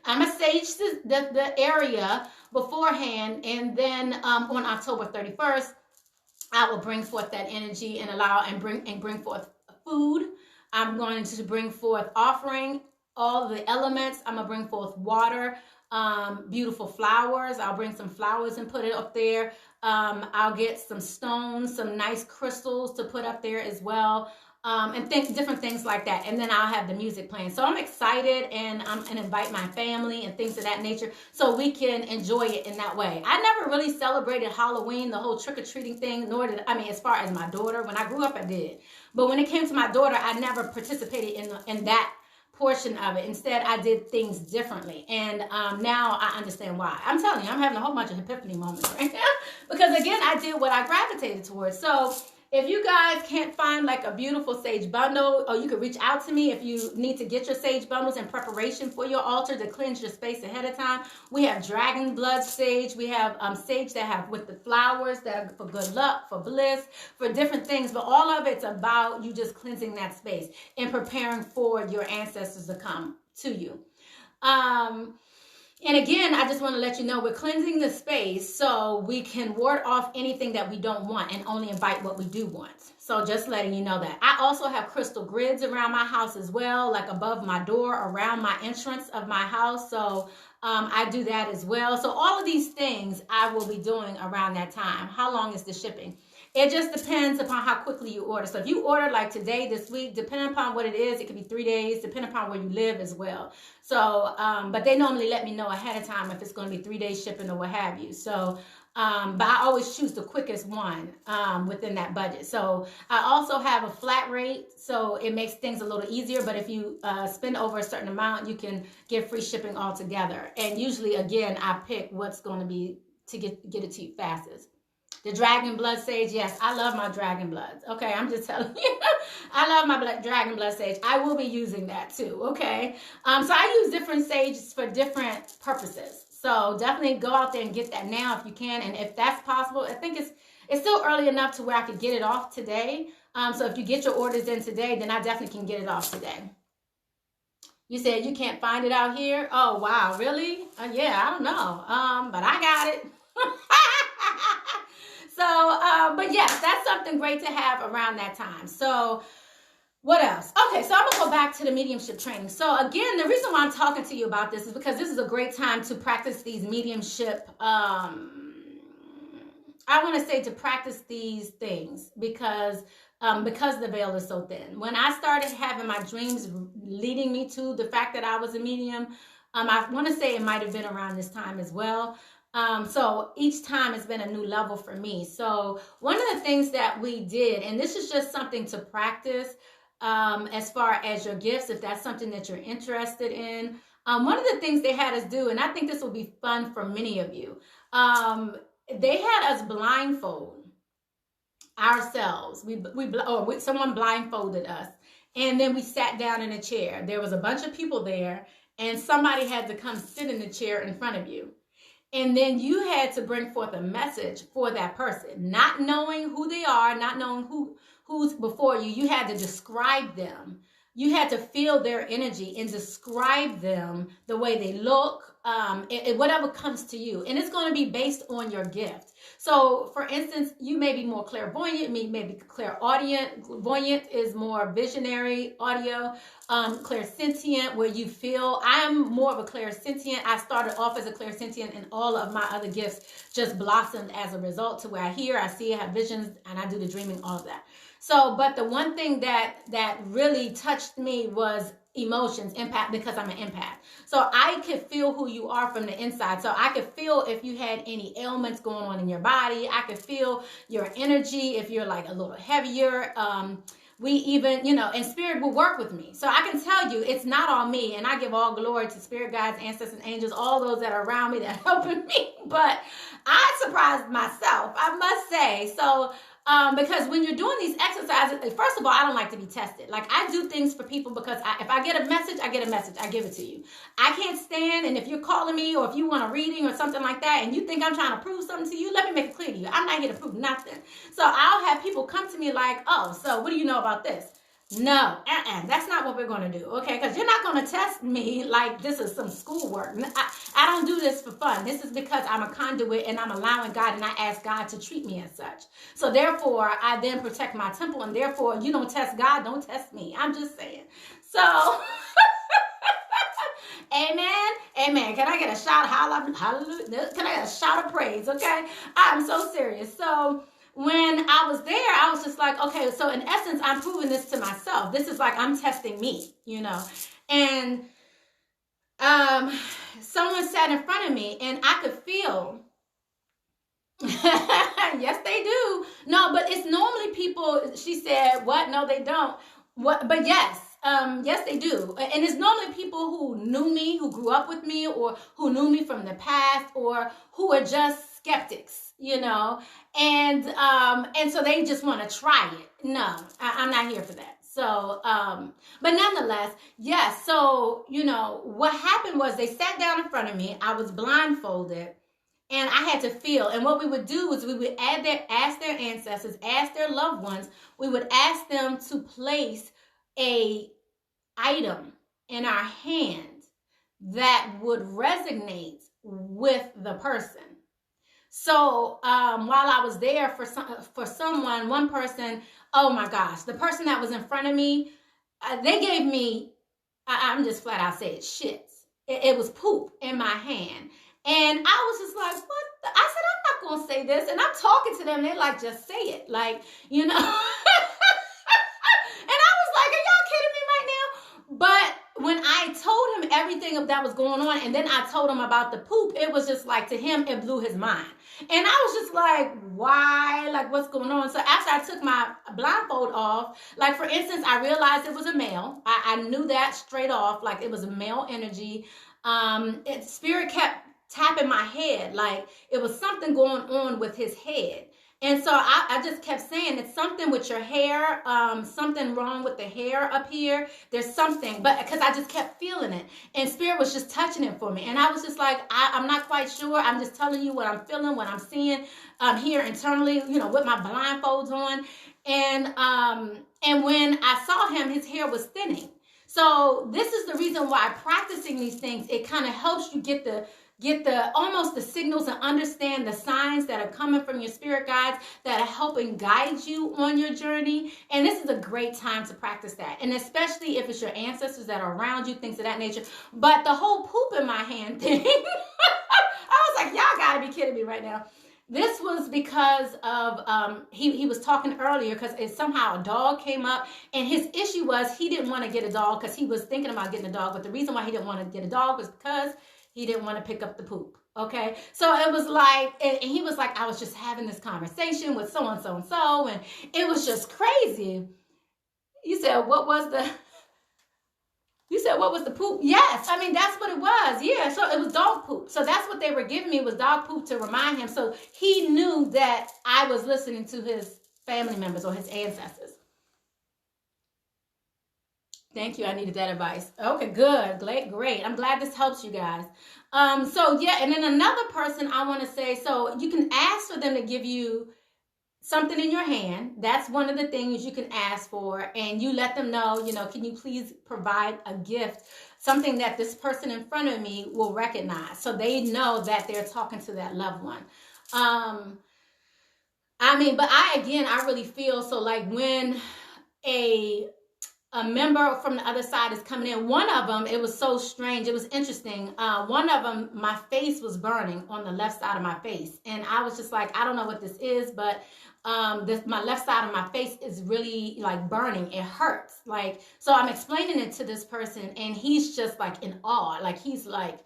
I'm gonna sage the area beforehand, and then on October 31st, I will bring forth that energy and bring forth food. I'm going to bring forth offering, all the elements. I'm gonna bring forth water, beautiful flowers. I'll bring some flowers and put it up there. I'll get some stones, some nice crystals to put up there as well. And different things like that. And then I'll have the music playing. So I'm excited, and I'm going to invite my family and things of that nature so we can enjoy it in that way. I never really celebrated Halloween, the whole trick-or-treating thing, nor did, as far as my daughter. When I grew up, I did. But when it came to my daughter, I never participated in that portion of it. Instead, I did things differently. And now I understand why. I'm telling you, I'm having a whole bunch of epiphany moments right now. Because again, I did what I gravitated towards. So if you guys can't find like a beautiful sage bundle, or you can reach out to me if you need to get your sage bundles in preparation for your altar to cleanse your space ahead of time. We have dragon blood sage. We have sage that have with the flowers that are for good luck, for bliss, for different things. But all of it's about you just cleansing that space and preparing for your ancestors to come to you. And again, I just want to let you know we're cleansing the space so we can ward off anything that we don't want and only invite what we do want. So just letting you know that. I also have crystal grids around my house as well, like above my door, around my entrance of my house. So I do that as well. So all of these things I will be doing around that time. How long is the shipping? It just depends upon how quickly you order. So if you order like today, this week, depending upon what it is, it could be 3 days, depending upon where you live as well. So, but they normally let me know ahead of time if it's going to be 3 days shipping or what have you. So, but I always choose the quickest one within that budget. So I also have a flat rate, so it makes things a little easier. But if you spend over a certain amount, you can get free shipping altogether. And usually, again, I pick what's going to be to get it to you fastest. The dragon blood sage, yes, I love my dragon bloods. Okay, I'm just telling you, I love my dragon blood sage. I will be using that too. Okay, so I use different sages for different purposes. So definitely go out there and get that now if you can, and if that's possible. I think it's still early enough to where I could get it off today. So if you get your orders in today, then I definitely can get it off today. You said you can't find it out here. Oh wow, really? Yeah, I don't know. But I got it. So, but yes, that's something great to have around that time. So, what else? Okay, so I'm going to go back to the mediumship training. So, again, the reason why I'm talking to you about this is because this is a great time to practice these mediumship, I want to say to practice these things because the veil is so thin. When I started having my dreams leading me to the fact that I was a medium, I want to say it might have been around this time as well. So each time it's been a new level for me. So one of the things that we did, and this is just something to practice as far as your gifts, if that's something that you're interested in. One of the things they had us do, and I think this will be fun for many of you, they had us blindfold ourselves. Someone blindfolded us, and then we sat down in a chair. There was a bunch of people there, and somebody had to come sit in the chair in front of you. And then you had to bring forth a message for that person, not knowing who they are, not knowing who's before you. You had to describe them. You had to feel their energy and describe them, the way they look, whatever comes to you. And it's going to be based on your gift. So, for instance, you may be more clairvoyant, maybe clairaudient. Voyant is more visionary audio. Clairsentient, where you feel. I am more of a clairsentient. I started off as a clairsentient, and all of my other gifts just blossomed as a result to where I hear, I see, I have visions, and I do the dreaming, all of that. So, but the one thing that really touched me was emotions, empath, because I'm an empath. So I could feel who you are from the inside. So I could feel if you had any ailments going on in your body. I could feel your energy if you're like a little heavier. We even, and spirit will work with me. So I can tell you it's not all me, and I give all glory to spirit guides, ancestors, angels, all those that are around me that are helping me. But I surprised myself, I must say. So because when you're doing these exercises, first of all, I don't like to be tested. Like, I do things for people because if I get a message, I get a message. I give it to you. I can't stand, and if you're calling me or if you want a reading or something like that and you think I'm trying to prove something to you, let me make it clear to you. I'm not here to prove nothing. So I'll have people come to me like, oh, so what do you know about this? No, that's not what we're going to do, okay? Because you're not going to test me like this is some schoolwork. I don't do this for fun. This is because I'm a conduit and I'm allowing God, and I ask God to treat me as such. So therefore, I then protect my temple, and therefore, you don't test God, don't test me. I'm just saying. So, amen, amen. Can I get a shout? Hallelujah. Can I get a shout of praise, okay? I'm so serious. So, when I was there, I was just like, okay, so in essence, I'm proving this to myself. This is like I'm testing me, And someone sat in front of me, and I could feel. Yes, they do. No, but it's normally people. She said, "What? No, they don't." What? But yes. Yes, they do. And it's normally people who knew me, who grew up with me, or who knew me from the past, or who are just skeptics, and so they just want to try it. No, I'm not here for that. So, but nonetheless, yes. So, what happened was they sat down in front of me. I was blindfolded, and I had to feel. And what we would do is we would ask their ancestors, ask their loved ones. We would ask them to place a item in our hand that would resonate with the person. So while I was there for someone, one person, oh my gosh, the person that was in front of me, they gave me, I'm just flat out saying shits. It was poop in my hand. And I was just like, what? I said, I'm not not going to say this. And I'm talking to them. They're like, just say it. Like, you know. And I was like, are y'all kidding me right now? But when I told him everything that was going on, and then I told him about the poop, it was just like, to him, it blew his mind. And I was just like, why? Like, what's going on? So after I took my blindfold off, like, for instance, I realized it was a male. I knew that straight off, like, it was a male energy. Spirit kept tapping my head, like it was something going on with his head. And so I just kept saying, it's something with your hair, something wrong with the hair up here. There's something, but because I just kept feeling it. And Spirit was just touching it for me. And I was just like, I'm not quite sure. I'm just telling you what I'm feeling, what I'm seeing here internally, you know, with my blindfolds on. And when I saw him, his hair was thinning. So this is the reason why practicing these things, it kind of helps you get the almost the signals and understand the signs that are coming from your spirit guides that are helping guide you on your journey. And this is a great time to practice that. And especially if it's your ancestors that are around you, things of that nature. But the whole poop in my hand thing, I was like, y'all gotta be kidding me right now. This was because of, he was talking earlier because somehow a dog came up, and his issue was he didn't want to get a dog because he was thinking about getting a dog. But the reason why he didn't want to get a dog was because he didn't want to pick up the poop. Okay. So it was like, and he was like, I was just having this conversation with so-and-so and so, and it was just crazy. You said, what was the poop? Yes. I mean, that's what it was. Yeah. So it was dog poop. So that's what they were giving me, was dog poop to remind him. So he knew that I was listening to his family members or his ancestors. Thank you. I needed that advice. Okay, good. Great. I'm glad this helps you guys. So yeah, and then another person I want to say, so you can ask for them to give you something in your hand. That's one of the things you can ask for, and you let them know, you know, can you please provide a gift, something that this person in front of me will recognize, so they know that they're talking to that loved one. I mean, but I really feel, so like when a member from the other side is coming in, one of them, it was so strange, it was interesting. One of them, my face was burning on the left side of my face, and I was just like, I don't know what this is, but my left side of my face is really like burning. It hurts. Like, so I'm explaining it to this person, and he's just like in awe. Like, he's like,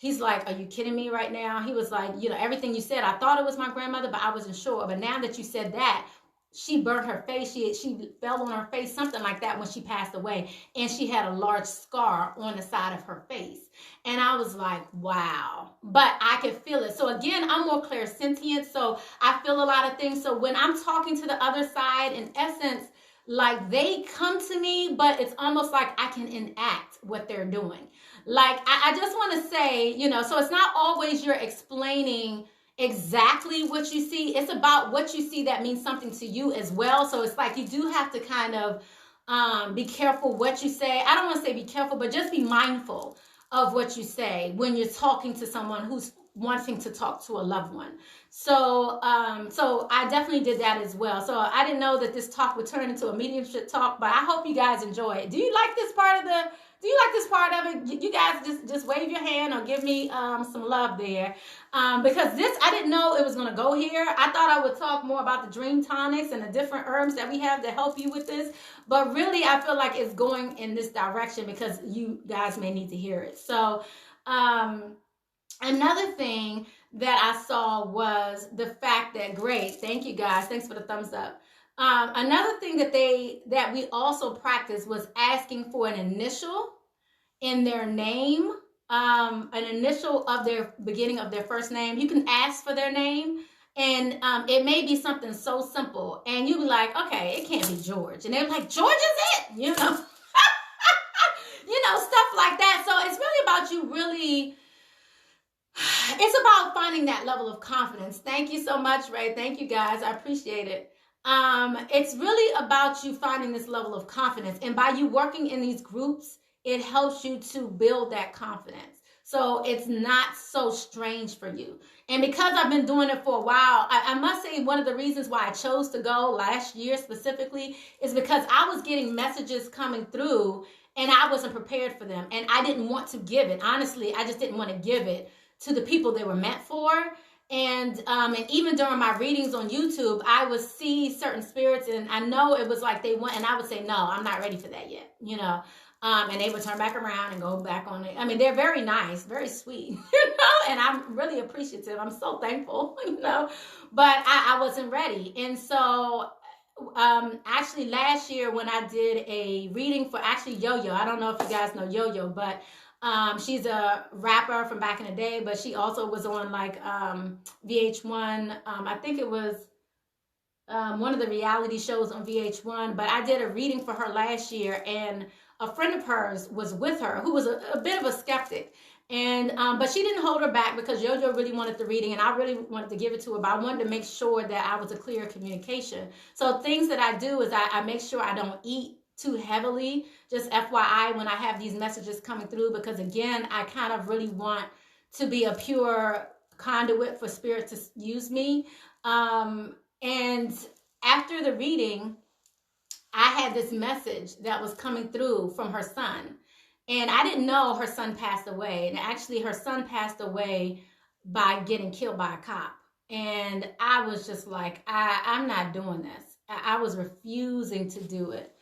are you kidding me right now? He was like, you know, everything you said, I thought it was my grandmother, but I wasn't sure. But now that you said that, she burnt her face. She fell on her face, something like that, when she passed away. And she had a large scar on the side of her face. And I was like, wow. But I could feel it. So again, I'm more clairsentient. So I feel a lot of things. So when I'm talking to the other side, in essence, like, they come to me, but it's almost like I can enact what they're doing. Like, I just want to say, you know, so it's not always you're explaining exactly what you see. It's about what you see that means something to you as well. So it's like you do have to kind of be careful what you say. I don't want to say be careful, but just be mindful of what you say when you're talking to someone who's wanting to talk to a loved one. So so I definitely did that as well. So I didn't know that this talk would turn into a mediumship talk, but I hope you guys enjoy it. Do you like this part of it? You guys just wave your hand or give me some love there. Because this, I didn't know it was going to go here. I thought I would talk more about the dream tonics and the different herbs that we have to help you with this. But really, I feel like it's going in this direction because you guys may need to hear it. So another thing that I saw was the fact that, great, thank you guys. Thanks for the thumbs up. Another thing that we also practiced was asking for an initial in their name, an initial of their beginning of their first name. You can ask for their name, and it may be something so simple, and you be like, okay, it can't be George, and they're like, George is it, you know, you know, stuff like that. So it's really about you really. It's about finding that level of confidence. Thank you so much, Ray. Thank you guys. I appreciate it. It's really about you finding this level of confidence. And by you working in these groups, it helps you to build that confidence. So it's not so strange for you. And because I've been doing it for a while, I must say one of the reasons why I chose to go last year specifically is because I was getting messages coming through and I wasn't prepared for them. And I didn't want to give it. Honestly, I just didn't want to give it to the people they were meant for. And even during my readings on YouTube, I would see certain spirits, and I know it was like they went, and I would say, no, I'm not ready for that yet, you know. And they would turn back around and go back on it. I mean, they're very nice, very sweet, you know, and I'm really appreciative. I'm so thankful, you know, but I wasn't ready. And so actually last year when I did a reading for actually Yo-Yo, I don't know if you guys know Yo-Yo, but she's a rapper from back in the day, but she also was on like VH1. I think it was one of the reality shows on VH1, but I did a reading for her last year, and a friend of hers was with her who was a bit of a skeptic. And but she didn't hold her back because Yo-Yo really wanted the reading, and I really wanted to give it to her, but I wanted to make sure that I was a clear communication. So things that I do is I make sure I don't eat too heavily, just FYI, when I have these messages coming through, because again, I kind of really want to be a pure conduit for spirit to use me. And after the reading, I had this message that was coming through from her son. And I didn't know her son passed away. And actually, her son passed away by getting killed by a cop. And I was just like, I'm not doing this. I was refusing to do it.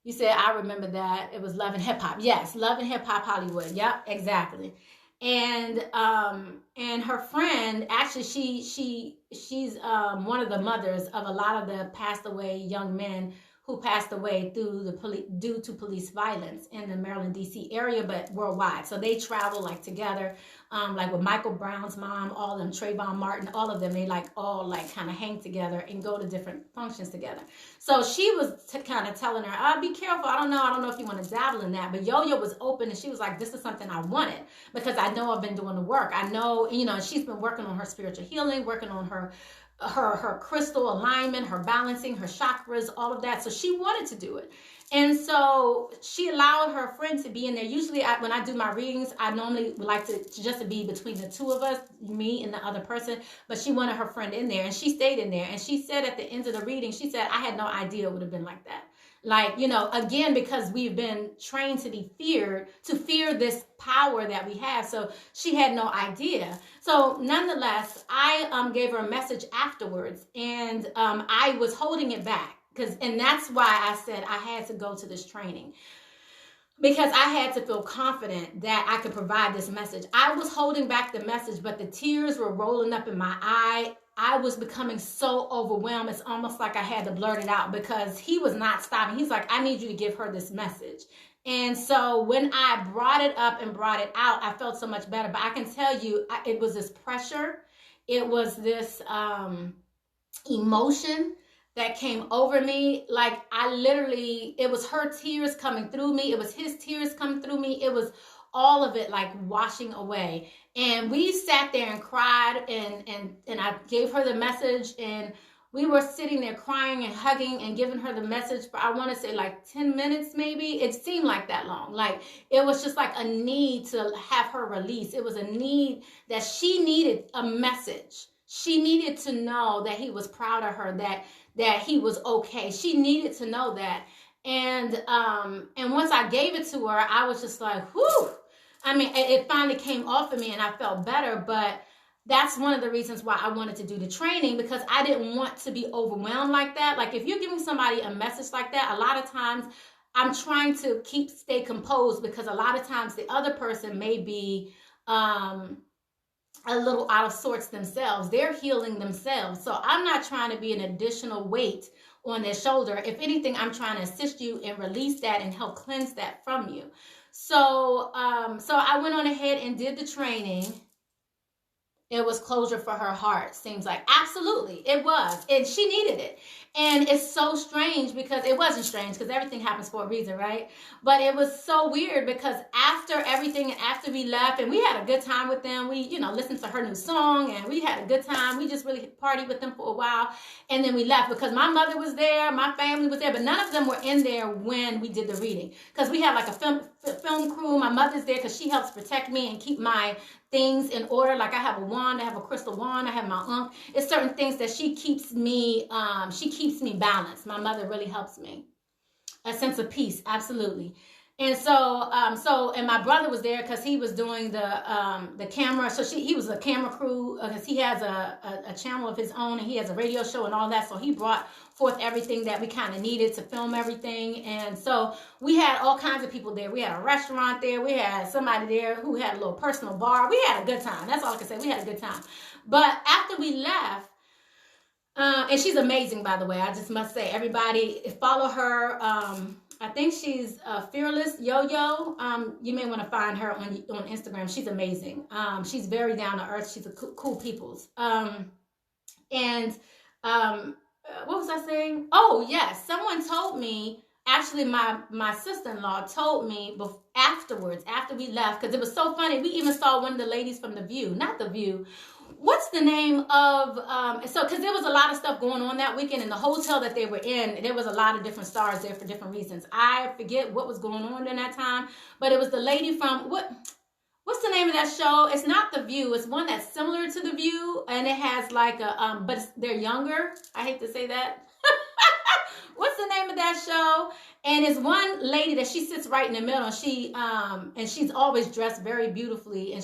You said, I remember that. It was Love and Hip Hop. Yes, Love and Hip Hop Hollywood. Yep, exactly. And her friend, actually, she's one of the mothers of a lot of the passed away young men who passed away due to police violence in the Maryland, D.C. area, but worldwide. So they travel like together, like with Michael Brown's mom, all of them, Trayvon Martin, all of them, they like all like kind of hang together and go to different functions together. So she was kind of telling her, be careful. I don't know if you want to dabble in that. But Yo-Yo was open, and she was like, this is something I wanted because I know I've been doing the work. I know, you know, she's been working on her spiritual healing, working on her crystal alignment, her balancing, her chakras, all of that. So she wanted to do it. And so she allowed her friend to be in there. Usually when I do my readings, I normally would like to just to be between the two of us, me and the other person. But she wanted her friend in there, and she stayed in there. And she said at the end of the reading, she said, I had no idea it would have been like that. Like, you know, again, because we've been trained to be feared, to fear this power that we have. So she had no idea. So nonetheless, I gave her a message afterwards, and I was holding it back and that's why I said I had to go to this training, because I had to feel confident that I could provide this message. I was holding back the message, but the tears were rolling up in my eye. I was becoming so overwhelmed. It's almost like I had to blurt it out because he was not stopping. He's like, I need you to give her this message. And so when I brought it up and brought it out, I felt so much better. But I can tell you, it was this pressure. It was this emotion that came over me. Like it was her tears coming through me. It was his tears coming through me. It was all of it like washing away. And we sat there and cried, and I gave her the message, and we were sitting there crying and hugging and giving her the message for, I want to say like 10 minutes maybe. It seemed like that long. Like it was just like a need to have her release. It was a need that she needed a message. She needed to know that he was proud of her, that he was okay. She needed to know that. And once I gave it to her, I was just like, whew. I mean, it finally came off of me and I felt better. But that's one of the reasons why I wanted to do the training, because I didn't want to be overwhelmed like that. Like if you're giving somebody a message like that, a lot of times I'm trying to stay composed, because a lot of times the other person may be a little out of sorts themselves. They're healing themselves. So I'm not trying to be an additional weight on their shoulder. If anything, I'm trying to assist you and release that and help cleanse that from you. So I went on ahead and did the training. It was closure for her heart, seems like. Absolutely, it was. And she needed it. And it's so strange, because it wasn't strange, because everything happens for a reason, right? But it was so weird, because after everything, and after we left, and we had a good time with them, we, listened to her new song, and we had a good time. We just really partied with them for a while. And then we left, because my mother was there, my family was there, but none of them were in there when we did the reading. Because we have like a film crew. My mother's there because she helps protect me and keep my things in order. Like I have a wand, I have a crystal wand, I have my unk. It's certain things that she keeps me balanced. My mother really helps me. A sense of peace, absolutely. And and my brother was there because he was doing the camera. So he was a camera crew because he has a channel of his own and he has a radio show and all that. So he brought forth everything that we kind of needed to film everything. And so we had all kinds of people there. We had a restaurant there. We had somebody there who had a little personal bar. We had a good time. That's all I can say. We had a good time. But after we left, and she's amazing, by the way. I just must say, everybody follow her. I think she's Fearless Yo-Yo. You may want to find her on Instagram. She's amazing. She's very down to earth. She's a cool peoples. What was I saying? Oh, yes. Someone told me, actually my sister-in-law told me afterwards, after we left, because it was so funny. We even saw one of the ladies from The View. Not The View. What's the name of, because there was a lot of stuff going on that weekend in the hotel that they were in. There was a lot of different stars there for different reasons. I forget what was going on during that time, but it was the lady from, what's the name of that show? It's not The View. It's one that's similar to The View, and it has like a, but they're younger. I hate to say that. What's the name of that show? And it's one lady that she sits right in the middle. And she's always dressed very beautifully, and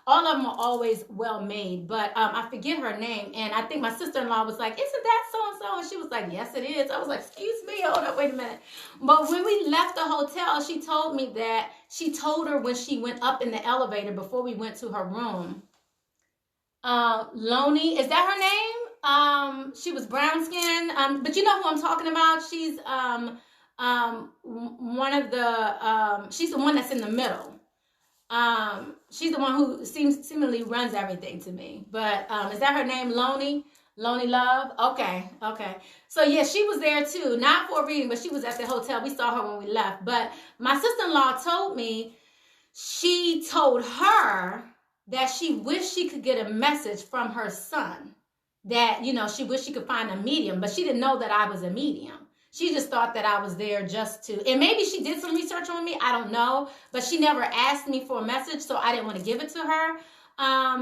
all of them are always well made. But I forget her name. And I think my sister-in-law was like, "Isn't that so and so?" And she was like, "Yes, it is." I was like, "Excuse me, hold up, wait a minute." But when we left the hotel, she told me that she told her when she went up in the elevator before we went to her room. Lonnie, is that her name? She was brown skin. But you know who I'm talking about? She's one of the she's the one that's in the middle. She's the one who seemingly runs everything to me. But is that her name? Lonnie Love? Okay. So yeah, she was there too, not for a reading, but she was at the hotel. We saw her when we left. But my sister-in-law told me she told her that she wished she could get a message from her son, that, she wished she could find a medium, but she didn't know that I was a medium. She just thought that I was there just to, and maybe she did some research on me, I don't know, but she never asked me for a message, so I didn't want to give it to her.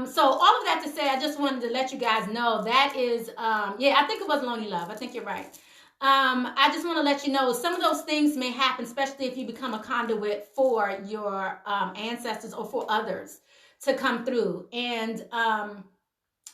So all of that to say, I just wanted to let you guys know that is, I think it was Lonely Love. I think you're right. I just want to let you know some of those things may happen, especially if you become a conduit for your ancestors or for others to come through. And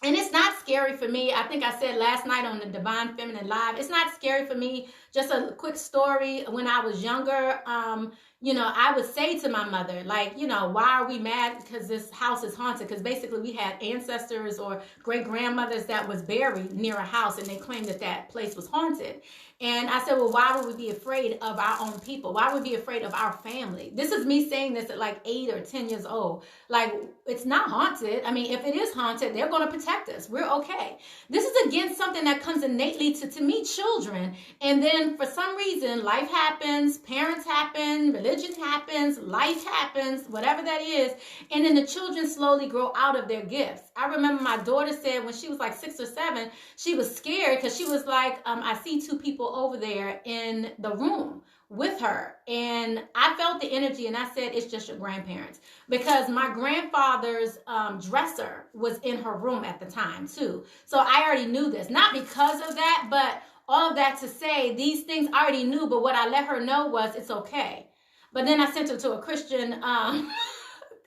it's not scary for me. I think I said last night on the Divine Feminine Live, it's not scary for me. Just a quick story. When I was younger, I would say to my mother, like, why are we mad because this house is haunted? Because basically we had ancestors or great-grandmothers that was buried near a house, and they claimed that place was haunted. And I said, well, why would we be afraid of our own people? Why would we be afraid of our family? This is me saying this at like 8 or 10 years old. Like, it's not haunted. I mean, if it is haunted, they're going to protect us. We're okay. This is, again, something that comes innately to me, children. And then for some reason, life happens, parents happen, religion happens, life happens, whatever that is. And then the children slowly grow out of their gifts. I remember my daughter said when she was like 6 or 7, she was scared because she was like, I see 2 people over there in the room with her. And I felt the energy, and I said, it's just your grandparents. Because my grandfather's dresser was in her room at the time too. So I already knew this. Not because of that, but all of that to say, these things I already knew, but what I let her know was it's okay. But then I sent her to a Christian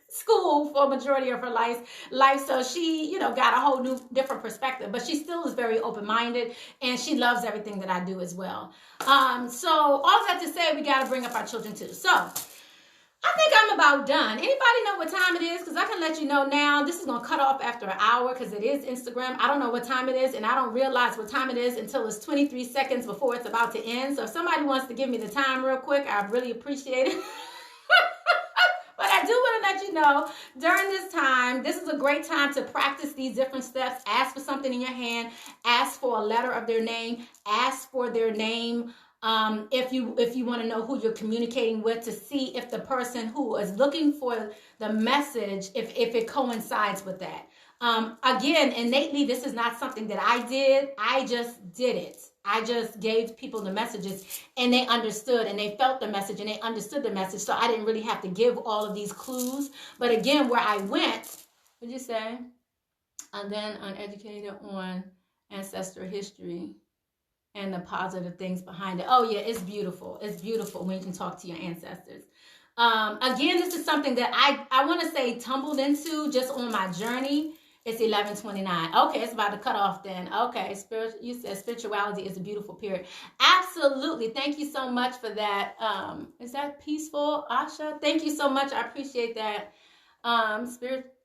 school for a majority of her life. So she, got a whole new different perspective, but she still is very open-minded, and she loves everything that I do as well. So all of that to say, we got to bring up our children too. So I think I'm about done. Anybody know what time it is? Because I can let you know now. This is going to cut off after an hour because it is Instagram. I don't know what time it is, and I don't realize what time it is until it's 23 seconds before it's about to end. So if somebody wants to give me the time real quick, I'd really appreciate it. But I do want to let you know, during this time, this is a great time to practice these different steps. Ask for something in your hand. Ask for a letter of their name. Ask for their name. If you want to know who you're communicating with, to see if the person who is looking for the message, if it coincides with that. Again, innately, this is not something that I did. I just did it. I just gave people the messages, and they understood, and they felt the message, and they understood the message. So I didn't really have to give all of these clues. But again, where I went, what'd you say? I'm then uneducated on ancestral history and the positive things behind it. Oh yeah, it's beautiful. It's beautiful when you can talk to your ancestors. Again, this is something that I want to say tumbled into just on my journey. It's 11:29. Okay, it's about to cut off then. Okay, you said spirituality is a beautiful period. Absolutely. Thank you so much for that. Is that peaceful, Asha? Thank you so much. I appreciate that.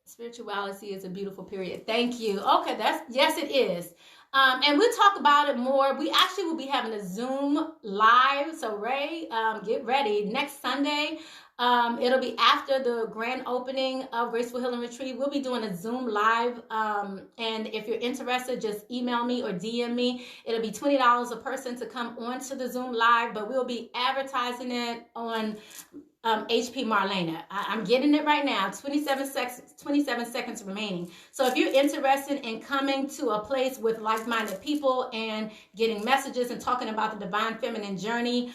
Spirituality is a beautiful period. Thank you. Okay, yes, it is. And we'll talk about it more. We actually will be having a Zoom live. So Ray, get ready. Next Sunday, it'll be after the grand opening of Graceful Healing Retreat. We'll be doing a Zoom live. And if you're interested, just email me or DM me. It'll be $20 a person to come onto the Zoom live, but we'll be advertising it on HP Marlana. I'm getting it right now. 27 seconds remaining. So if you're interested in coming to a place with like-minded people and getting messages and talking about the divine feminine journey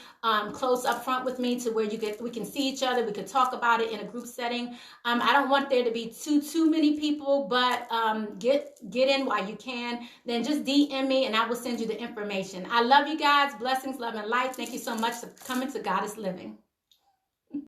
close up front with me to where we can see each other, we can talk about it in a group setting. I don't want there to be too many people, but get in while you can. Then just DM me and I will send you the information. I love you guys. Blessings, love, and light. Thank you so much for coming to Goddess Living.